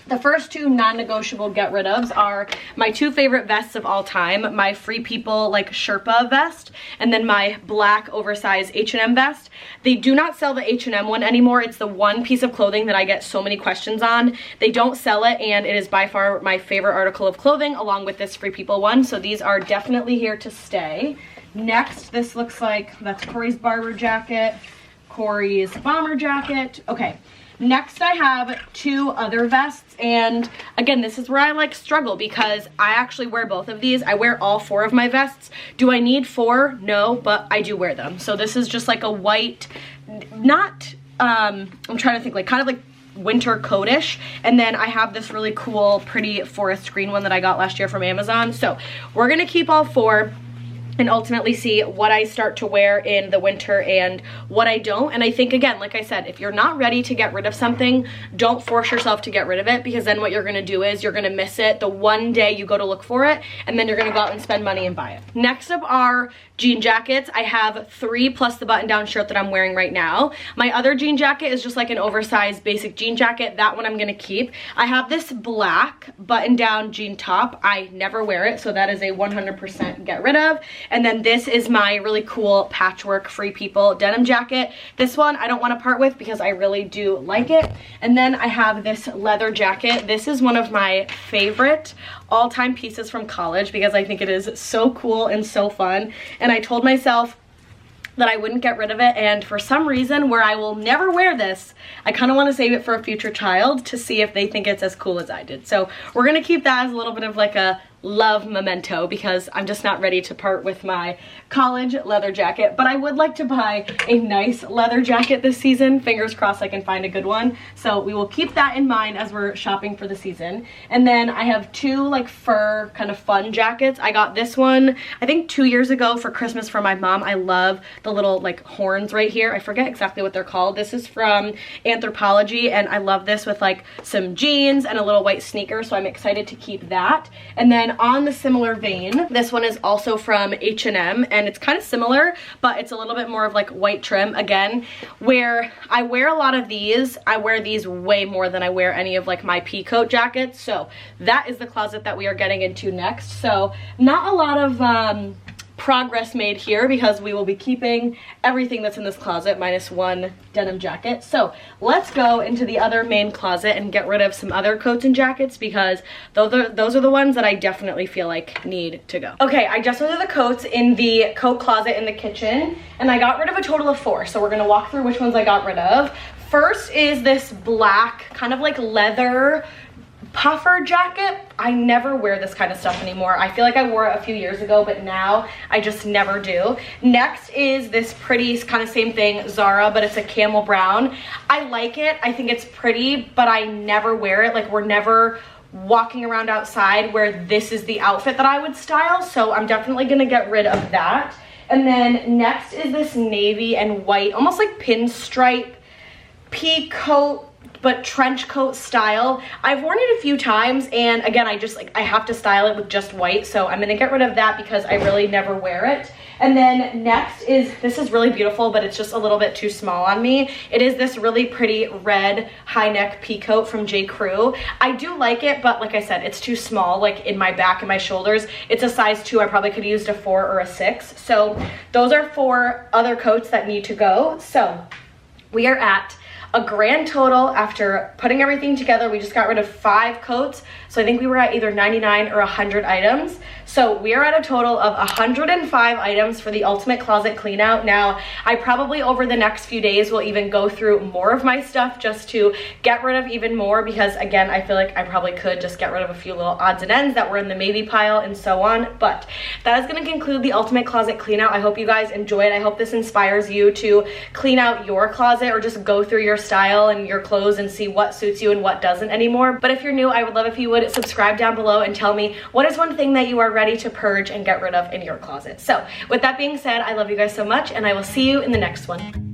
The first two non-negotiable get rid ofs are my two favorite vests of all time, my Free People like Sherpa vest, and then my black oversized H&M vest. They do not sell the H&M one anymore. It's the one piece of clothing that I get so many questions on. They don't sell it, and it is by far my favorite article of clothing, along with this Free People one. So these are definitely here to stay. Next, this looks like, that's Corey's Barber jacket, Corey's bomber jacket. Okay. Next, I have two other vests, and again, this is where I like struggle because I actually wear both of these. I wear all four of my vests. Do I need four? No, but I do wear them. So this is just like a white, not, I'm trying to think, like kind of like winter coat-ish, and then I have this really cool, pretty forest green one that I got last year from Amazon. So we're gonna keep all four and ultimately see what I start to wear in the winter and what I don't. And I think, again, like I said, if you're not ready to get rid of something, don't force yourself to get rid of it, because then what you're gonna do is you're gonna miss it the one day you go to look for it, and then you're gonna go out and spend money and buy it. Next up are jean jackets. I have 3 plus the button-down shirt that I'm wearing right now. My other jean jacket is just like an oversized basic jean jacket. That one I'm gonna keep. I have this black button-down jean top. I never wear it, so that is a 100% get rid of. And then this is my really cool patchwork Free People denim jacket. This one I don't want to part with because I really do like it. And then I have this leather jacket. This is one of my favorite all-time pieces from college because I think it is so cool and so fun. And I told myself that I wouldn't get rid of it, and for some reason where I will never wear this, I kind of want to save it for a future child to see if they think it's as cool as I did. So we're gonna keep that as a little bit of like a love memento because I'm just not ready to part with my college leather jacket. But I would like to buy a nice leather jacket this season. Fingers crossed I can find a good one. So we will keep that in mind as we're shopping for the season. And then I have two like fur kind of fun jackets. I got this one I think 2 years ago for Christmas for my mom. I love the little like horns right here. I forget exactly what they're called. This is from Anthropologie, and I love this with like some jeans and a little white sneaker, so I'm excited to keep that. And then on the similar vein, this one is also from H&M, and it's kind of similar, but it's a little bit more of like white trim. Again, where I wear a lot of these, I wear these way more than I wear any of like my pea coat jackets. So that is the closet that we are getting into next. So not a lot of progress made here because we will be keeping everything that's in this closet minus one denim jacket. So let's go into the other main closet and get rid of some other coats and jackets because those are the ones that I definitely feel like need to go. Okay, I just went to the coats in the coat closet in the kitchen, and I got rid of a total of 4. So we're gonna walk through which ones I got rid of. First is this black kind of like leather puffer jacket. I never wear this kind of stuff anymore. I feel like I wore it a few years ago, but now I just never do. Next is this pretty kind of same thing, Zara, but it's a camel brown. I like it. I think it's pretty, but I never wear it. Like, we're never walking around outside where this is the outfit that I would style, so I'm definitely gonna get rid of that. And then next is this navy and white, almost like pinstripe pea coat, but trench coat style. I've worn it a few times, and again, I have to style it with just white, so I'm gonna get rid of that because I really never wear it. And then next is, this is really beautiful, but it's just a little bit too small on me. It is this really pretty red high neck pea coat from J. Crew. I do like it, but like I said, it's too small, like in my back and my shoulders. It's a size 2, I probably could have used a 4 or a 6. So those are 4 other coats that need to go. So we are at a grand total, after putting everything together, we just got rid of 5 coats. So I think we were at either 99 or 100 items. So we are at a total of 105 items for the ultimate closet clean out. Now, I probably over the next few days will even go through more of my stuff just to get rid of even more, because again, I feel like I probably could just get rid of a few little odds and ends that were in the maybe pile and so on. But that is gonna conclude the ultimate closet clean out. I hope you guys enjoy it. I hope this inspires you to clean out your closet or just go through your style and your clothes and see what suits you and what doesn't anymore. But if you're new, I would love if you would subscribe down below and tell me what is one thing that you are ready to purge and get rid of in your closet. So with that being said, I love you guys so much, and I will see you in the next one.